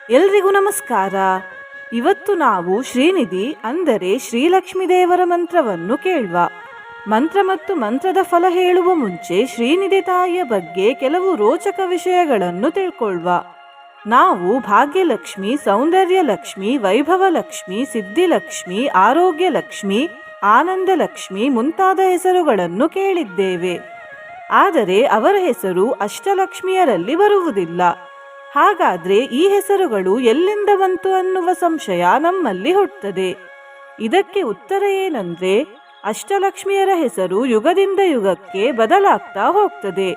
ಎಲ್ರಿಗೂ ನಮಸ್ಕಾರ. ಇವತ್ತು ನಾವು ಶ್ರೀನಿಧಿ ಅಂದರೆ ಶ್ರೀಲಕ್ಷ್ಮೀ ದೇವರ ಮಂತ್ರವನ್ನು ಕೇಳುವ. ಮಂತ್ರ ಮತ್ತು ಮಂತ್ರದ ಫಲ ಹೇಳುವ ಮುಂಚೆ ಶ್ರೀನಿಧಿ ತಾಯಿಯ ಬಗ್ಗೆ ಕೆಲವು ರೋಚಕ ವಿಷಯಗಳನ್ನು ತಿಳ್ಕೊಳ್ಳುವ. ನಾವು ಭಾಗ್ಯಲಕ್ಷ್ಮಿ, ಸೌಂದರ್ಯಲಕ್ಷ್ಮಿ, ವೈಭವಲಕ್ಷ್ಮಿ, ಸಿದ್ಧಿಲಕ್ಷ್ಮಿ, ಆರೋಗ್ಯಲಕ್ಷ್ಮಿ, ಆನಂದಲಕ್ಷ್ಮಿ ಮುಂತಾದ ಹೆಸರುಗಳನ್ನು ಕೇಳಿದ್ದೇವೆ. ಆದರೆ ಅವರ ಹೆಸರು ಅಷ್ಟಲಕ್ಷ್ಮಿಯರಲ್ಲಿ ಬರುವುದಿಲ್ಲ. ಹಾಗಾದ್ರೆ ಈ ಹೆಸರುಗಳು ಎಲ್ಲಿಂದ ಬಂತು ಅನ್ನುವ ಸಂಶಯ ನಮ್ಮಲ್ಲಿ ಹುಟ್ಟುತ್ತದೆ. ಇದಕ್ಕೆ ಉತ್ತರ ಏನಂದ್ರೆ, ಅಷ್ಟಲಕ್ಷ್ಮಿಯರ ಹೆಸರು ಯುಗದಿಂದ ಯುಗಕ್ಕೆ ಬದಲಾಗ್ತಾ ಹೋಗ್ತದೆ.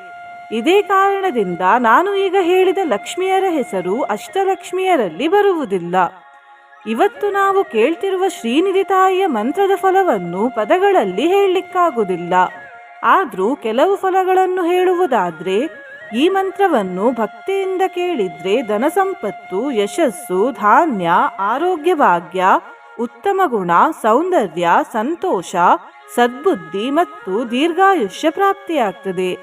ಇದೇ ಕಾರಣದಿಂದ ನಾನು ಈಗ ಹೇಳಿದ ಲಕ್ಷ್ಮಿಯರ ಹೆಸರು ಅಷ್ಟಲಕ್ಷ್ಮಿಯರಲ್ಲಿ ಬರುವುದಿಲ್ಲ. ಇವತ್ತು ನಾವು ಕೇಳ್ತಿರುವ ಶ್ರೀನಿಧಿ ತಾಯಿಯ ಮಂತ್ರದ ಫಲವನ್ನು ಪದಗಳಲ್ಲಿ ಹೇಳಲಿಕ್ಕಾಗುವುದಿಲ್ಲ. ಆದರೂ ಕೆಲವು ಫಲಗಳನ್ನು ಹೇಳುವುದಾದ್ರೆ, ಈ ಮಂತ್ರವನ್ನು ಭಕ್ತಿಯಿಂದ ಕೇಳಿದ್ರೆ ಧನ ಸಂಪತ್ತು, ಯಶಸ್ಸು, ಧಾನ್ಯ, ಆರೋಗ್ಯ ಭಾಗ್ಯ, ಉತ್ತಮ ಗುಣ, ಸೌಂದರ್ಯ, ಸಂತೋಷ, ಸದ್ಬುದ್ಧಿ ಮತ್ತು ದೀರ್ಘಾಯುಷ್ಯ ಪ್ರಾಪ್ತಿಯಾಗ್ತದೆ.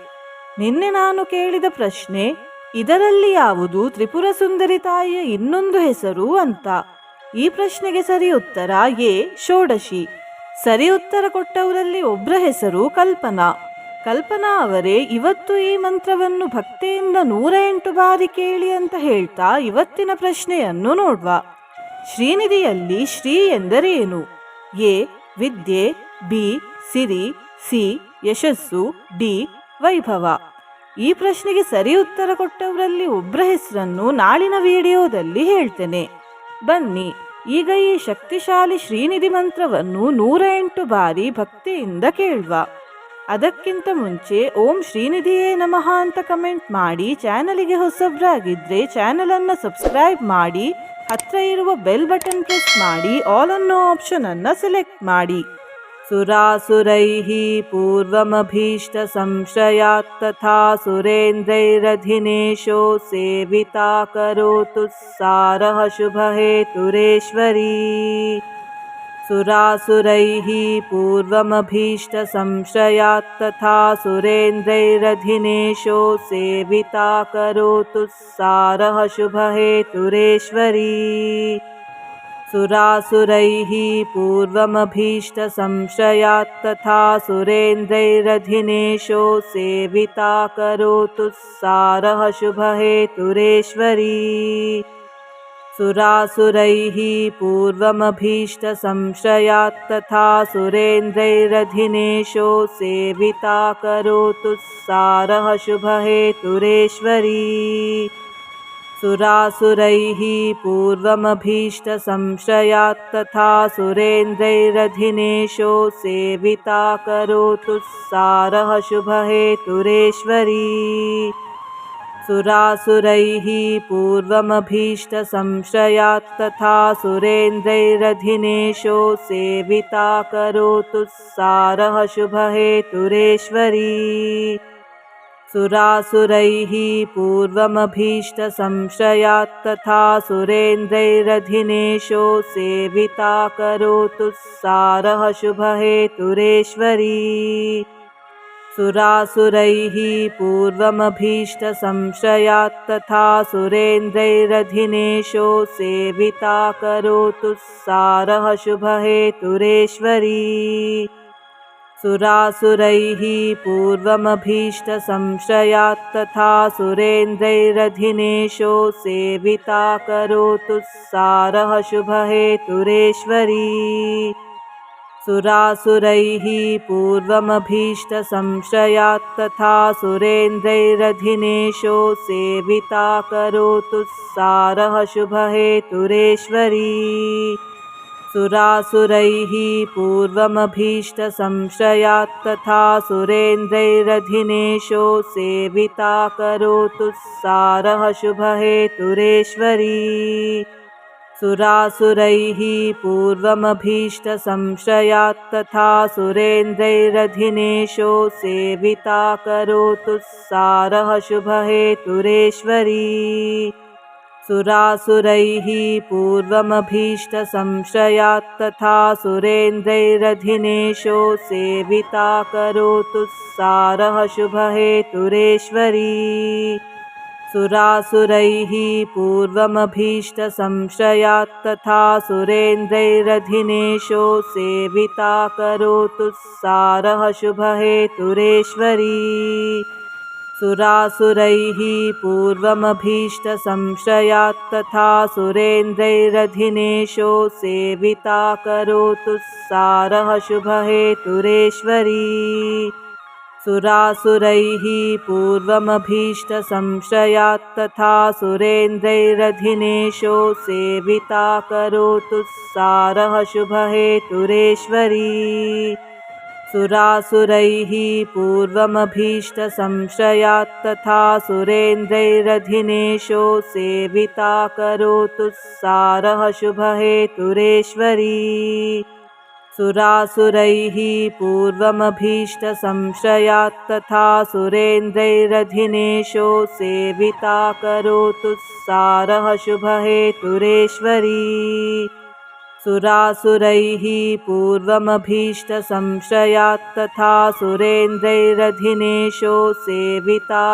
ನಿನ್ನೆ ನಾನು ಕೇಳಿದ ಪ್ರಶ್ನೆ, ಇದರಲ್ಲಿ ಯಾವುದು ತ್ರಿಪುರ ಸುಂದರಿ ತಾಯಿಯ ಇನ್ನೊಂದು ಹೆಸರು ಅಂತ. ಈ ಪ್ರಶ್ನೆಗೆ ಸರಿ ಉತ್ತರ ಎ ಷೋಡಶಿ. ಸರಿ ಉತ್ತರ ಕೊಟ್ಟವರಲ್ಲಿ ಒಬ್ಬರ ಹೆಸರು ಕಲ್ಪನಾ. ಕಲ್ಪನಾ ಅವರೇ ಇವತ್ತು ಈ ಮಂತ್ರವನ್ನು ಭಕ್ತಿಯಿಂದ 108 ಬಾರಿ ಕೇಳಿ ಅಂತ ಹೇಳ್ತಾ ಇವತ್ತಿನ ಪ್ರಶ್ನೆಯನ್ನು ನೋಡುವ. ಶ್ರೀನಿಧಿಯಲ್ಲಿ ಶ್ರೀ ಎಂದರೇನು? ಎ ವಿದ್ಯೆ, ಬಿ ಸಿರಿ, ಸಿ ಯಶಸ್ಸು, ಡಿ ವೈಭವ. ಈ ಪ್ರಶ್ನೆಗೆ ಸರಿ ಉತ್ತರ ಕೊಟ್ಟವರಲ್ಲಿ ಒಬ್ಬರ ಹೆಸರನ್ನು ನಾಳಿನ ವಿಡಿಯೋದಲ್ಲಿ ಹೇಳ್ತೇನೆ. ಬನ್ನಿ ಈಗ ಈ ಶಕ್ತಿಶಾಲಿ ಶ್ರೀನಿಧಿ ಮಂತ್ರವನ್ನು 108 ಬಾರಿ ಭಕ್ತಿಯಿಂದ ಕೇಳುವ. ಅದಕ್ಕಿಂತ ಮುಂಚೆ ಓಂ ಶ್ರೀನಿಧಿಯೇ ನಮಃ ಅಂತ ಕಮೆಂಟ್ ಮಾಡಿ, ಚಾನಲಿಗೆ ಹೊಸಬ್ರಾಗಿದ್ದರೆ ಚಾನಲನ್ನು ಸಬ್ಸ್ಕ್ರೈಬ್ ಮಾಡಿ, ಹತ್ರ ಇರುವ ಬೆಲ್ ಬಟನ್ ಪ್ರೆಸ್ ಮಾಡಿ, ಆಲ್ ಅನ್ನೋ ಆಪ್ಷನ್ ಅನ್ನು ಸೆಲೆಕ್ಟ್ ಮಾಡಿ. ಸುರಾಸುರೈಃ ಪೂರ್ವಮಭೀಷ್ಟ ಸಂಶಯಾತ್ ತಥಾ ಸುರೇಂದ್ರೈರಧಿನೇಶೋ ಸೇವಿತಾ ಕರೋತು ಸಾರಃ ಶುಭ ಹೇತುರೇಶ್ವರೀ. ಸುರಾಸುರೈಃ ಪೂರ್ವಮಭೀಷ್ಟ ಸಂಶಯಾತ್ ತಥಾ ಸುರೇಂದ್ರೈರಧಿನೇಶೋ ಸೇವಿತಾ ಕರೋತು ಸಾರಃ ಶುಭ ಹೇತುರೇಶ್ವರೀ. ಸುರಾಸುರೈಃ ಪೂರ್ವಮಭೀಷ್ಟ ಸಂಶಯಾತ್ ತಥಾ ಸುರೇಂದ್ರೈರಧಿನೇಶೋ ಸೇವಿತಾ ಕರೋತು ಸಾರಃ ಶುಭ ಹೇತುರೇಶ್ವರೀ. ಸುರಾಸುರೈಃ ಪೂರ್ವಮಭೀಷ್ಟ ಸಂಶಯಾತ್ ತಥಾ ಸುರೇಂದ್ರೈರಧಿನೇಶೋ ಸೇವಿತಾ ಕರೋತು ಸಾರಃ ಶುಭ ಹೇತುರೇಶ್ವರೀ. ಸುರಾಸುರೈಃ ಪೂರ್ವಮಭೀಷ್ಟ ಸಂಶಯಾತ್ ತಥಾ ಸುರೇಂದ್ರೈರಧಿನೇಶೋ ಸೇವಿತಾ ಕರೋತು ಸಾರಃ ಶುಭ ಹೇತುರೇಶ್ವರೀ. ಸುರಾಸುರೈಃ ಪೂರ್ವಮಭೀಷ್ಟ ಸಂಶಯಾತ್ ತಥಾ ಸುರೇಂದ್ರೈರಧಿನೇಶೋ ಸೇವಿತಾ ಕರೋತು ಸಾರಃ ಶುಭ ಹೇತುರೇಶ್ವರೀ. ಸುರಾಸುರೈಃ ಪೂರ್ವಮಭೀಷ್ಟ ಸಂಶಯಾತ್ ತಥಾ ಸುರೇಂದ್ರೈರಧಿನೇಶೋ ಸೇವಿತಾ ಕರೋತು ಸಾರಃ ಶುಭ ಹೇತುರೇಶ್ವರೀ. ಸುರಾಸುರೈಃ ಪೂರ್ವಮಭೀಷ್ಟ ಸಂಶಯಾತ್ ತಥಾ ಸುರೇಂದ್ರೈರಧಿನೇಶೋ ಸೇವಿತಾ ಕರೋತು ಸಾರಃ ಶುಭ ಹೇತುರೇಶ್ವರೀ. ಸುರಾಸುರೈಃ ಪೂರ್ವಮಭೀಷ್ಟ ಸಂಶಯಾತ್ ತಥಾ ಸುರೇಂದ್ರೈರಧಿನೇಶೋ ಸೇವಿತಾ ಕರೋತು ಸಾರಃ ಶುಭ ಹೇತುರೇಶ್ವರೀ. ಸುರಾಸುರೈಃ ಪೂರ್ವಮಭೀಷ್ಟ ಸಂಶಯಾತ್ ತಥಾ ಸುರೇಂದ್ರೈರಧಿನೇಶೋ ಸೇವಿತಾ ಕರೋತು ಸಾರಃ ಶುಭ ಹೇತುರೇಶ್ವರೀ. ಸುರಾಸುರೈಃ ಪೂರ್ವಮಭೀಷ್ಟ ಸಂಶಯಾತ್ ತಥಾ ಸುರೇಂದ್ರೈರಧಿನೇಶೋ ಸೇವಿತಾ ಕರೋತು ಸಾರಃ ಶುಭ ಹೇತುರೇಶ್ವರೀ. ಸುರಾಸುರೈಃ ಪೂರ್ವಮಭೀಷ್ಟ ಸಂಶಯಾತ್ ತಥಾ ಸುರೇಂದ್ರೈರಧಿನೇಶೋ ಸೇವಿತಾ ಕರೋತು ಸಾರಃ ಶುಭ ಹೇತುರೇಶ್ವರೀ. ಸುರಾಸುರೈಃ ಪೂರ್ವಮಭೀಷ್ಟ ಸಂಶಯಾತ್ ತಥಾ ಸುರೇಂದ್ರೈರಧಿನೇಶೋ ಸೇವಿತಾ ಕರೋತು ಸಾರಃ ಶುಭ ಹೇತುರೇಶ್ವರೀ. सुरासुरैः पूर्वमभीष्टसंशयात् तथा सुरेन्द्रैरधिनेशो सेविता करोतु सारः शुभहेतुरेश्वरी सुरासुरैः पूर्वमभीष्टसंशयात् तथा सुरेन्द्रैरधिनेशो सेविता करोतु सारः शुभहेतुरेश्वरी सुरासुरैः पूर्वमभीष्टसंशयात् तथा सुरेन्द्रैरधिनेशो सेविता करोतु सारः शुभहेतुरेश्वरी सुरासुरैः पूर्वमभीष्टसंशयात् तथा सुरेन्द्रैरधिनेशो सेविता करोतु सारः शुभहेतुरेश्वरी सुरासुरैः पूर्वमभीष्टसंशयात् तथा सुरेन्द्रैरधिनेशो सेविता करोतु सारः शुभहेतुरेश्वरी सुरासुरैः पूर्वमभीष्टसंशयात् तथा सुरेन्द्रैरधिनेशो सेविता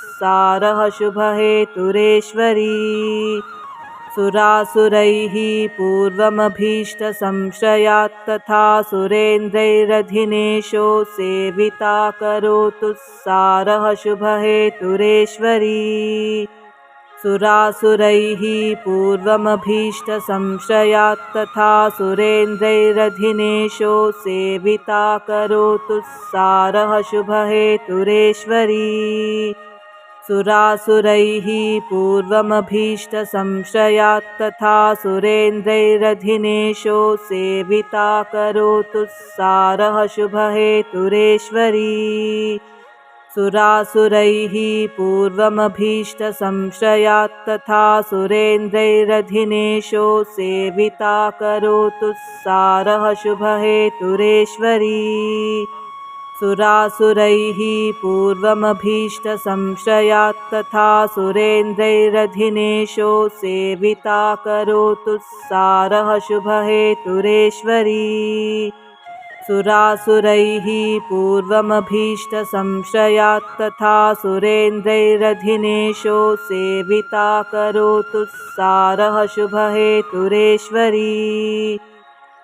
करोतु सारः शुभहेतुरेश्वरी सुरासुरैः पूर्वमभीष्टसंशयात् तथा सुरेन्द्रैरधिनेशो सेविता करोतु सारः शुभहेतुरेश्वरी सुरासुरैः पूर्वमभीष्टसंशयात् तथा सुरेन्द्रैरधिनेशो सेविता करोतु सारः शुभहेतुरेश्वरी सुरासुरैः पूर्वमभीष्टसंशयात् तथा सुरेन्द्रैरधिनेशो सेविता करोतु सारः शुभहेतुरेश्वरी सुरासुरैः पूर्वमभीष्टसंशयात् तथा सुरेन्द्रैरधिनेशो सेविता करोतु सारः शुभहेतुरेश्वरी सुरासुरैः पूर्वमभीष्टसंशयात् तथा सुरेन्द्रैरधिनेशो सेविता करोतु सारः शुभहेतुरेश्वरी सुरासुरैः पूर्वमभीष्टसंशयात् तथा सुरेन्द्रैरधिनेशो सेविता करोतु सारः शुभहेतुरेश्वरी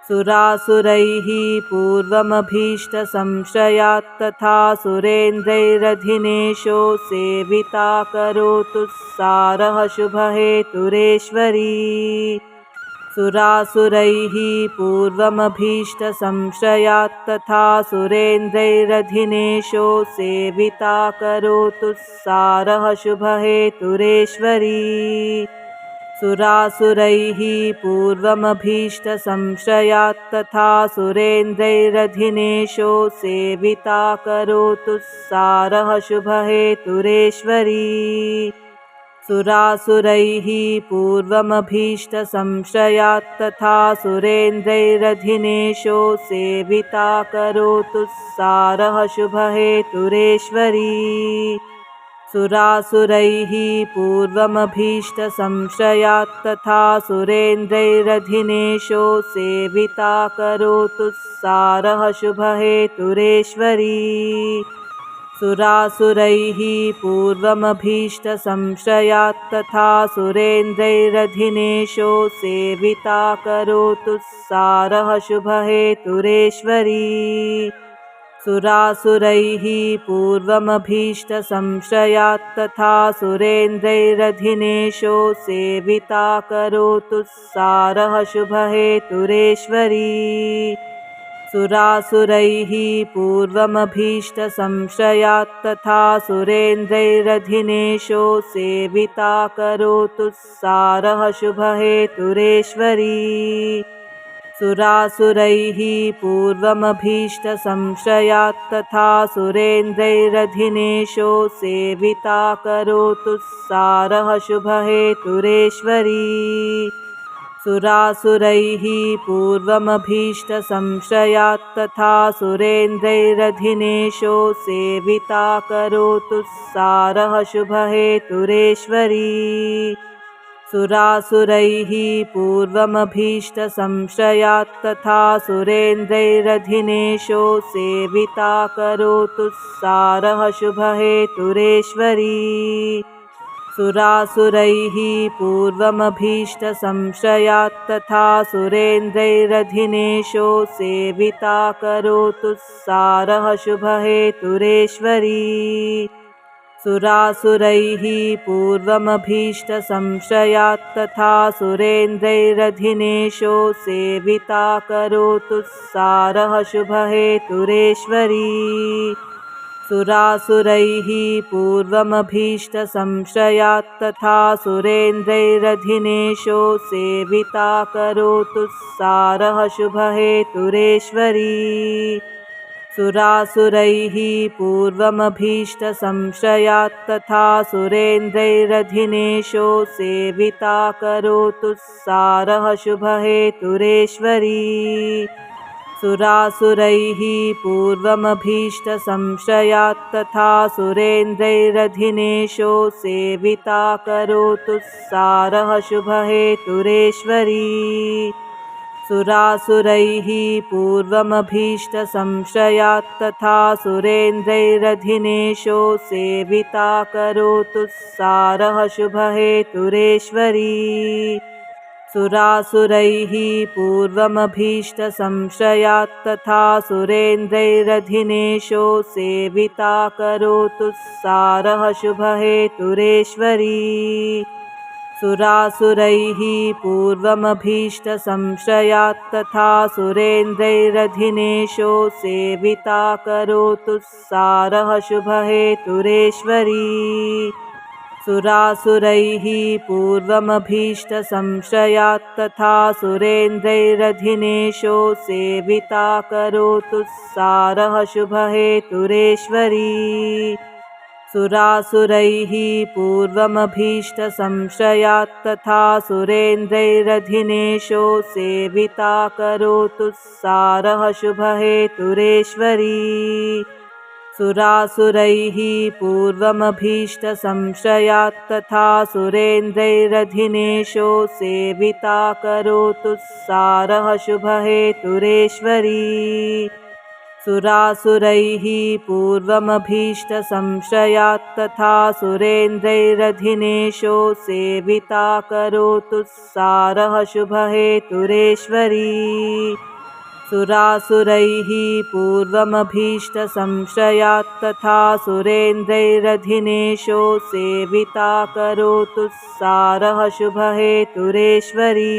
सुरासुरैः पूर्वमभीष्टसंशयात् तथा सुरेन्द्रैरधिनेशो सेविता करोतु सारः शुभहेतुरेश्वरी सुरासुरैः पूर्वमभीष्टसंशयात् तथा सुरेन्द्रैरधिनेशो सेविता करोतु सारः शुभहेतुरेश्वरी सुरासुरैः पूर्वमभीष्टसंशयात् तथा सुरेन्द्रैरधिनेशो सेविता करोतु सारः शुभहेतुरेश्वरी सुरासुरैः पूर्वमभीष्टसंशयात् तथा सुरेन्द्रैरधिनेशो सेविता करोतु सारः शुभहेतुरेश्वरी सुरासुरैः पूर्वमभीष्टसंशयात् तथा सुरेन्द्रैरधिनेशो सेविता करोतु सारः शुभहेतुरेश्वरी सुरासुरैः पूर्वमभीष्टसंशयात् तथा सुरेन्द्रैरधिनेशो सेविता करोतु सारः शुभहेतुरेश्वरी सुरासुरैः पूर्वमभीष्टसंशयात् तथा सुरेन्द्रैरधिनेशो सेविता करोतु सारः शुभहेतुरेश्वरी सुरासुरैः पूर्वमभीष्टसंशयात् तथा सुरेन्द्रैरधिनेशो सेविता करोतु सारः शुभहेतुरेश्वरी सुरासुरैः पूर्वमभीष्टसंशयात् तथा सुरेन्द्रैरधिनेशो सेविता करोतु सारः शुभहेतुरेश्वरी सुरासुरैः पूर्वमभीष्टसंशयात् तथा सुरेन्द्रैरधिनेशो सेविता करोतु सारः शुभहेतुरेश्वरी सुरासुरैः पूर्वमभीष्टसंशयात् तथा सुरेन्द्रैरधिनेशो सेविता करोतु सारः शुभहेतुरेश्वरी सुरासुरैः पूर्वमभीष्टसंशयात् तथा सुरेन्द्रैरधिनेशो सेविता करोतु सारः शुभहेतुरेश्वरी सुरासुरैः पूर्वमभीष्टसंशयात् तथा सुरेन्द्रैरधिनेशो सेविता करोतु सारः शुभहेतुरेश्वरी सुरासुरैः पूर्वमभीष्टसंशयात् तथा सुरेन्द्रैरधिनेशो सेविता करोतु सारः शुभहेतुरेश्वरी सुरासुरैः पूर्वमभीष्टसंशयात् तथा सुरेन्द्रैरधिनेशो सेविता करोतु सारः शुभहेतुरेश्वरी सुरासुरैः पूर्वमभीष्टसंशयात् तथा सुरेन्द्रैरधिनेशो सेविता करोतु सारः शुभहेतुरेश्वरी सुरासुरैः पूर्वमभीष्टसंशयात् तथा सुरेन्द्रैरधिनेशो सेविता करोतु सारः शुभहेतुरेश्वरी सुरासुरैः पूर्वमभीष्टसंशयात् तथा सुरेन्द्रैरधिनेशो सेविता करोतु सारः शुभहेतुरेश्वरी सुरासुरैः पूर्वमभीष्टसंशयात् तथा सुरेन्द्रैरधिनेशो सेविता करोतु सारः शुभहेतुरेश्वरी सुरासुरैः पूर्वमभीष्टसंशयात् तथा सुरेन्द्रैरधिनेशो सेविता करोतु सारः शुभहेतुरेश्वरी सुरासुरैः पूर्वमभीष्टसंशयात् तथा सुरेन्द्रैरधिनेशो सेविता करोतु सारः शुभहेतुरेश्वरी सुरासुरैः पूर्वमभीष्टसंशयात् तथा सुरेन्द्रैरधिनेशो सेविता करोतु सारः शुभहेतुरेश्वरी सुरासुरैः पूर्वमभीष्टसंशयात् तथा सुरेन्द्रैरधिनेशो सेविता करोतु सारः शुभहेतुरेश्वरी सुरासुरैः पूर्वमभीष्टसंशयात् तथा सुरेन्द्रैरधिनेशो सेविता करोतु सारः शुभहेतुरेश्वरी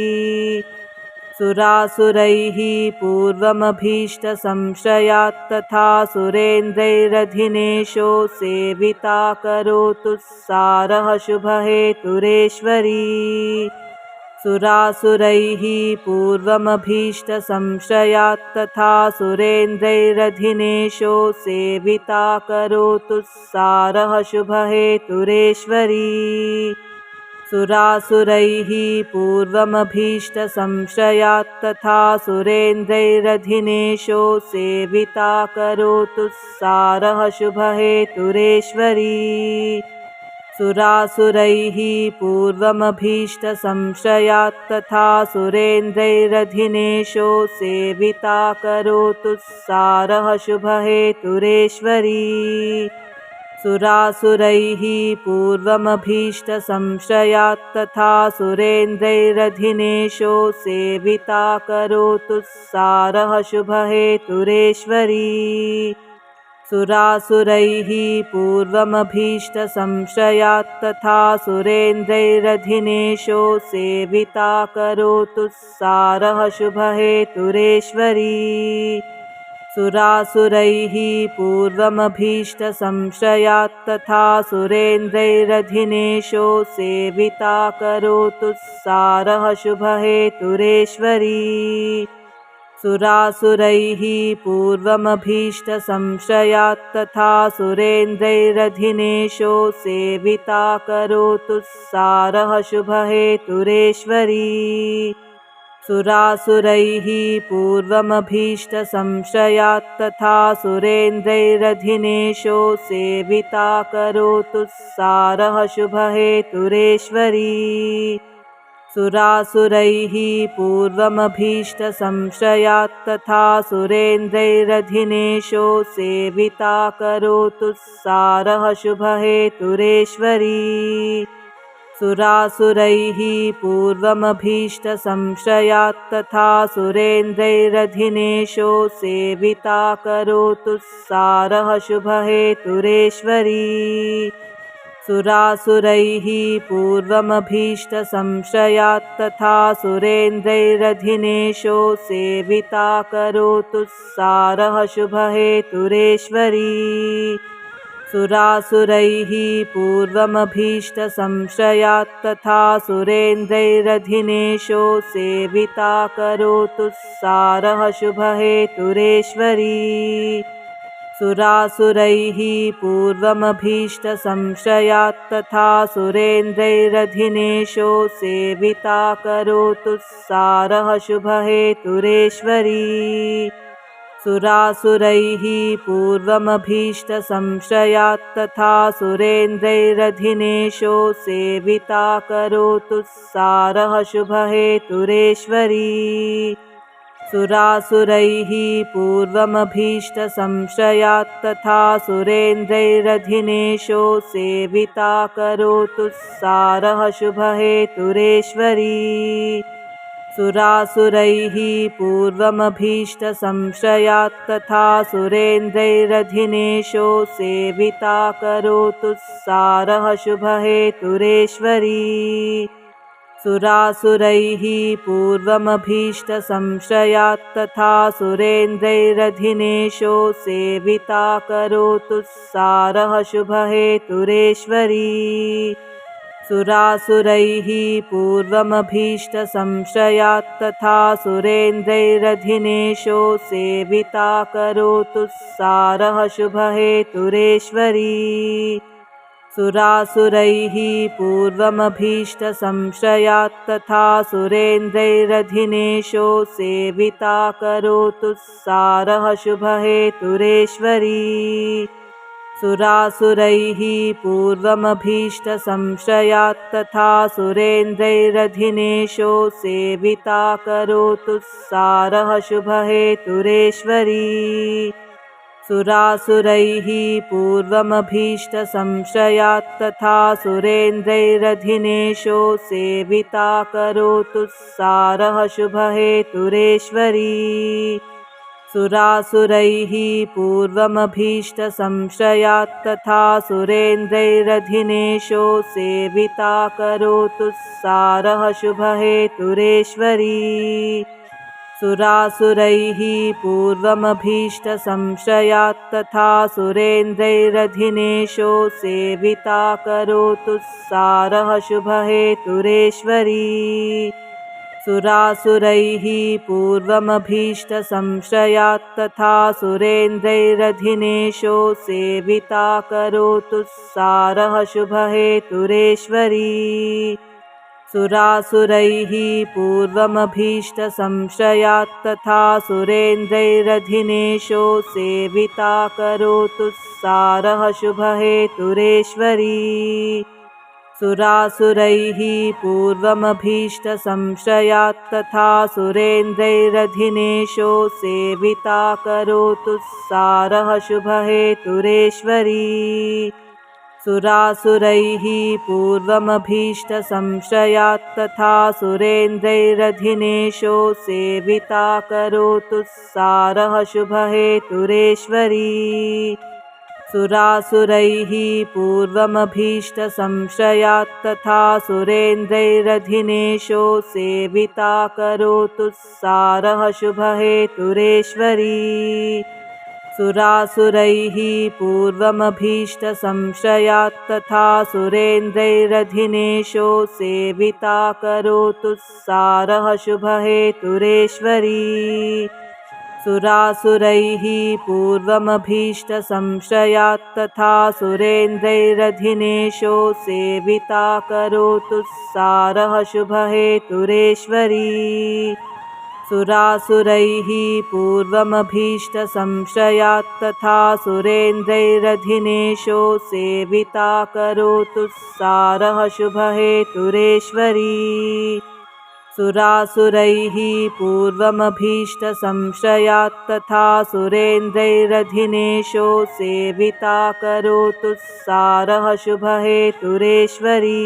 सुरासुरैः पूर्वमभीष्टसंशयात् तथा सुरेन्द्रैरधिनेशो सेविता करोतु सारः शुभहेतुरेश्वरी सुरासुरैः पूर्वमभीष्टसंशयात् तथा सुरेन्द्रैरधिनेशो सेविता करोतु सारः शुभहेतुरेश्वरी सुरासुरैः पूर्वमभीष्टसंशयात् तथा सुरेन्द्रैरधिनेशो सेविता करोतु सारः शुभहेतुरेश्वरी सुरासुरैः पूर्वमभीष्टसंशयात् तथा सुरेन्द्रैरधिनेशो सेविता करोतु सारः शुभहेतुरेश्वरी सुरासुरैः पूर्वमभीष्टसंशयात् तथा सुरेन्द्रैरधिनेशो सेविता करोतु सारः शुभहेतुरेश्वरी सुरासुरैः पूर्वमभीष्टसंशयात् तथा सुरेन्द्रैरधिनेशो सेविता करोतु सारः शुभहेतुरेश्वरी सुरासुरैः पूर्वमभीष्टसंशयात् तथा सुरेन्द्रैरधिनेशो सेविता करोतु सारः शुभहेतुरेश्वरी सुरासुरैः पूर्वमभीष्टसंशयात् तथा सुरेन्द्रैरधिनेशो सेविता करोतु सारः शुभहेतुरेश्वरी सुरासुरैः पूर्वमभीष्टसंशयात् तथा सुरेन्द्रैरधिनेशो सेविता करोतु सारः शुभहेतुरेश्वरी सुरासुरैः पूर्वमभीष्टसंशयात् तथा सुरेन्द्रैरधिनेशो सेविता करोतु सारः शुभहेतुरेश्वरी सुरासुरैः पूर्वमभीष्टसंशयात् तथा सुरेन्द्रैरधिनेशो सेविता करोतु सारः शुभहेतुरेश्वरी सुरासुरैः पूर्वमभीष्टसंशयात् तथा सुरेन्द्रैरधिनेशो सेविता करोतु सारः शुभहेतुरेश्वरी सुरासुरैः पूर्वमभीष्टसंशयात् तथा सुरेन्द्रैरधिनेशो सेविता करोतु सारः शुभहेतुरेश्वरी सुरासुरैः पूर्वमभीष्टसंशयात् तथा सुरेन्द्रैरधिनेशो सेविता करोतु सारः शुभहेतुरेश्वरी सुरासुरैः पूर्वमभीष्टसंशयात् तथा सुरेन्द्रैरधिनेशो सेविता करोतु सारः शुभहेतुरेश्वरी सुरासुरैः पूर्वमभीष्टसंशयात् तथा सुरेन्द्रैरधिनेशो सेविता करोतु सारः शुभहेतुरेश्वरी सुरासुरैः पूर्वमभीष्टसंशयात् तथा सुरेन्द्रैरधिनेशो सेविता करोतु सारः शुभहेतुरेश्वरी सुरासुरैः पूर्वमभीष्टसंशयात् तथा सुरेन्द्रैरधिनेशो सेविता करोतु सारः शुभहेतुरेश्वरी सुरासुरैः पूर्वमभीष्टसंशयात् तथा सुरेन्द्रैरधिनेशो सेविता करोतु सारः शुभहेतुरेश्वरी सुरासुरैः पूर्वमभीष्टसंशयात् तथा सुरेन्द्रैरधिनेशो सेविता करोतु सारः शुभहेतुरेश्वरी सुरासुरैः पूर्वमभीष्टसंशयात् तथा सुरेन्द्रैरधिनेशो सेविता करोतु सारः शुभहेतुरेश्वरी सुरासुरैः पूर्वमभीष्टसंशयात् तथा सुरेन्द्रैरधिनेशो सेविता करोतु सारः शुभहेतुरेश्वरी सुरासुरैः पूर्वमभीष्टसंशयात् तथा सुरेन्द्रैरधिनेशो सेविता करोतु सारः शुभहेतुरेश्वरी सुरासुरैः पूर्वमभीष्टसंशयात् तथा सुरेन्द्रैरधिनेशो सेविता करोतु सारः शुभहेतुरेश्वरी सुरासुरैः पूर्वमभीष्टसंशयात् तथा सुरेन्द्रैरधिनेशो सेविता करोतु सारः शुभहेतुरेश्वरी सुरासुरैः पूर्वमभीष्टसंशयात् तथा सुरेन्द्रैरधिनेशो सेविता करोतु सारः शुभहेतुरेश्वरी सुरासुरैः पूर्वमभीष्टसंशयात् तथा सुरेन्द्रैरधिनेशो सेविता करोतु सारः शुभहेतुरेश्वरी सुरासुरैः पूर्वमभीष्टसंशयात् तथा सुरेन्द्रैरधिनेशो सेविता करोतु सारः शुभहेतुरेश्वरी सुरासुरैः पूर्वमभीष्टसंशयात् तथा सुरेन्द्रैरधिनेशो सेविता करोतु सारः शुभहेतुरेश्वरी सुरासुरैः पूर्वमभीष्टसंशयात् तथा सुरेन्द्रैरधिनेशो सेविता करोतु सारः शुभहेतुरेश्वरी सुरासुरैः पूर्वमभीष्टसंशयात् तथा सुरेन्द्रैरधिनेशो सेविता करोतु सारः शुभहेतुरेश्वरी सुरासुरैः पूर्वमभीष्टसंशयात् तथा सुरेन्द्रैरधिनेशो सेविता करोतु सारः शुभहेतुरेश्वरी सुरासुरैः पूर्वमभीष्टसंशयात् तथा सुरेन्द्रैरधिनेशो सेविता करोतु सारः शुभहेतुरेश्वरी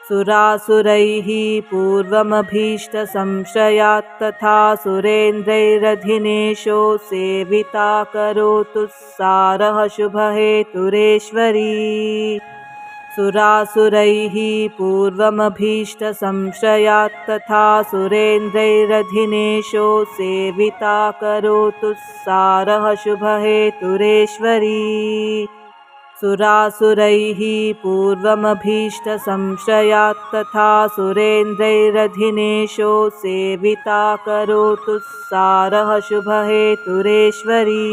सुरासुरैः पूर्वमभीष्टसंशयात् तथा सुरेन्द्रैरधिनेशो सेविता करोतु सारः शुभहेतुरेश्वरी सुरासुरैः पूर्वमभीष्टसंशयात् तथा सुरेन्द्रैरधिनेशो सेविता करोतु सारः शुभहेतुरेश्वरी सुरासुरैः पूर्वमभीष्टसंशयात् तथा सुरेन्द्रैरधिनेशो सेविता करोतु सारः शुभहेतुरेश्वरी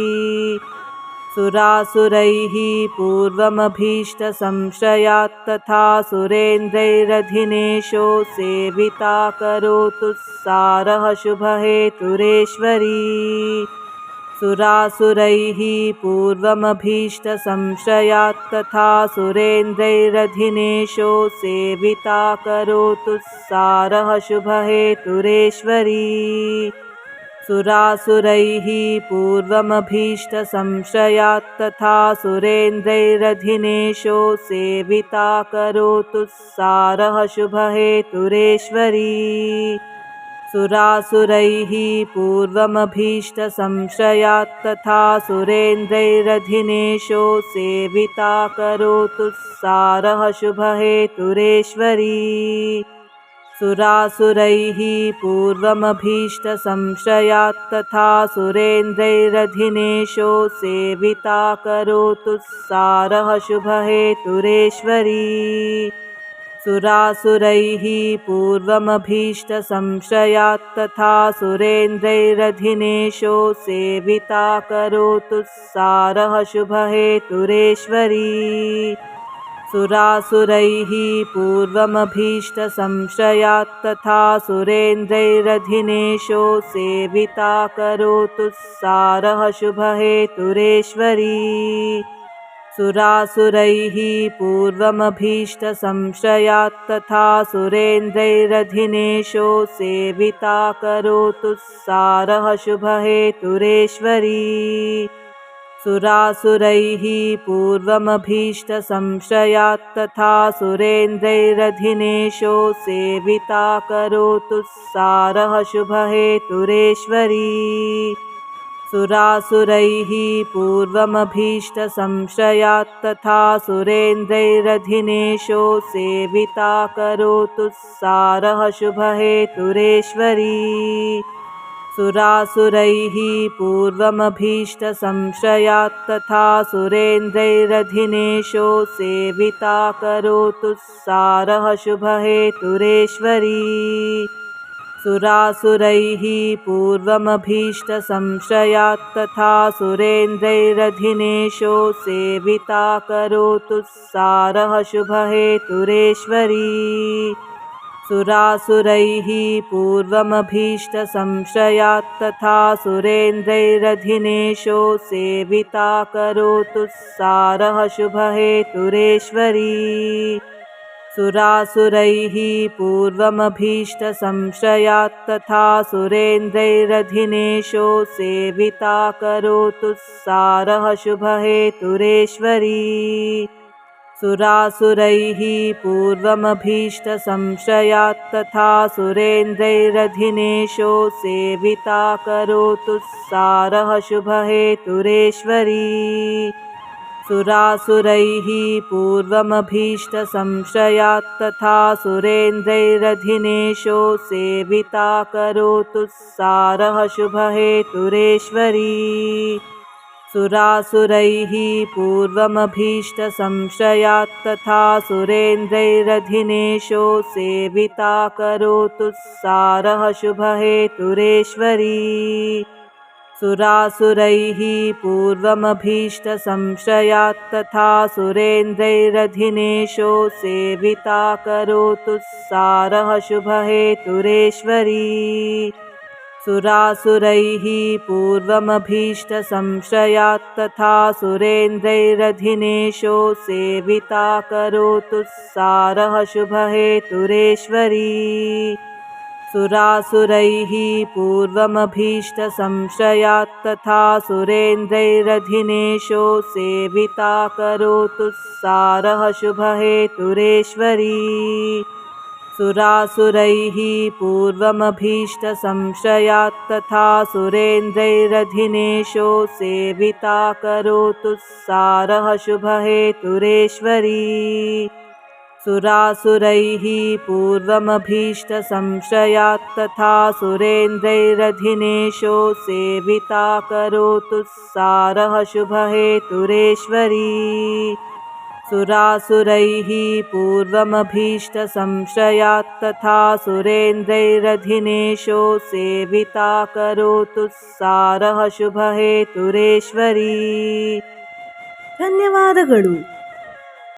सुरासुरैः पूर्वमभीष्टसंशयात् तथा सुरेन्द्रैरधिनेशो सेविता करोतु सारः शुभहेतुरेश्वरी सुरासुरैः पूर्वमभीष्टसंशयात् तथा सुरेन्द्रैरधिनेशो सेविता करोतु सारः शुभहेतुरेश्वरी सुरासुरैः पूर्वमभीष्टसंशयात् तथा सुरेन्द्रैरधिनेशो सेविता करोतु सारः शुभहेतुरेश्वरी सुरासुरैः पूर्वमभीष्टसंशयात् तथा सुरेन्द्रैरधिनेशो सेविता करोतु सारः शुभहेतुरेश्वरी सुरासुरैः पूर्वमभीष्टसंशयात् तथा सुरेन्द्रैरधिनेशो सेविता करोतु सारः शुभहेतुरेश्वरी सुरासुरैः पूर्वमभीष्टसंशयात् तथा सुरेन्द्रैरधिनेशो सेविता करोतु सारः शुभहेतुरेश्वरी सुरासुरैः पूर्वमभीष्टसंशयात् तथा सुरेन्द्रैरधिनेशो सेविता करोतु सारः शुभहेतुरेश्वरी सुरासुरैः पूर्वमभीष्टसंशयात् तथा सुरेन्द्रैरधिनेशो सेविता करोतु सारः शुभहेतुरेश्वरी सुरासुरैः पूर्वमभीष्टसंशयात् तथा सुरेन्द्रैरधिनेशो सेविता करोतु सारः शुभहेतुरेश्वरी सुरासुरैः पूर्वमभीष्टसंशयात् तथा सुरेन्द्रैरधिनेशो सेविता करोतु सारः शुभहेतुरेश्वरी सुरासुरैः पूर्वमभीष्टसंशयात् तथा सुरेन्द्रैरधिनेशो सेविता करोतु सारः शुभहेतुरेश्वरी सुरासुरैः पूर्वमभीष्टसंशयात् तथा सुरेन्द्रैरधिनेशो सेविता करोतु सारः शुभहेतुरेश्वरी सुरासुरैः पूर्वमभीष्टसंशयात् तथा सुरेन्द्रैरधिनेशो सेविता करोतु सारः शुभहेतुरेश्वरी सुरासुरैः पूर्वमभीष्टसंशयात् तथा सुरेन्द्रैरधिनेशो सेविता करोतु सारः शुभहेतुरेश्वरी सुरासुरैः पूर्वमभीष्टसंशयात् तथा सुरेन्द्रैरधिनेशो सेविता करोतु सारः शुभहेतुरेश्वरी सुरासुरैः पूर्वमभीष्टसंशयात् तथा सुरेन्द्रैरधिनेशो सेविता करोतु सारः शुभहेतुरेश्वरी सुरासुरैः पूर्वमभीष्टसंशयात् तथा सुरेन्द्रैरधिनेशो सेविता करोतु सारः शुभहेतुरेश्वरी सुरासुरैः पूर्वमभीष्टसंशयात् तथा सुरेन्द्रैरधिनेशो सेविता करोतु सारः शुभहेतुरेश्वरी सुरासुरैः पूर्वमभीष्टसंशयात् तथा सुरेन्द्रैरधिनेशो सेविता करोतु सारः शुभहेतुरेश्वरी सुरासुरैः पूर्वमभीष्टसंशयात् तथा सुरेन्द्रैरधिनेशो सेविता करोतु सारः शुभहेतुरेश्वरी सुरासुरैः पूर्वमभीष्टसंशयात् तथा सुरेन्द्रैरधिनेशो सेविता करोतु सारः शुभहेतुरेश्वरी सुरासुरैः पूर्वमभीष्टसंशयात् तथा सुरेन्द्रैरधिनेशो सेविता करोतु सारः शुभहेतुरेश्वरी सुरासुरैः पूर्वमभीष्टसंशयात् तथा सुरेन्द्रैरधिनेशो सेविता करोतु सारः शुभहेतुरेश्वरी। ಧನ್ಯವಾದಗಳು.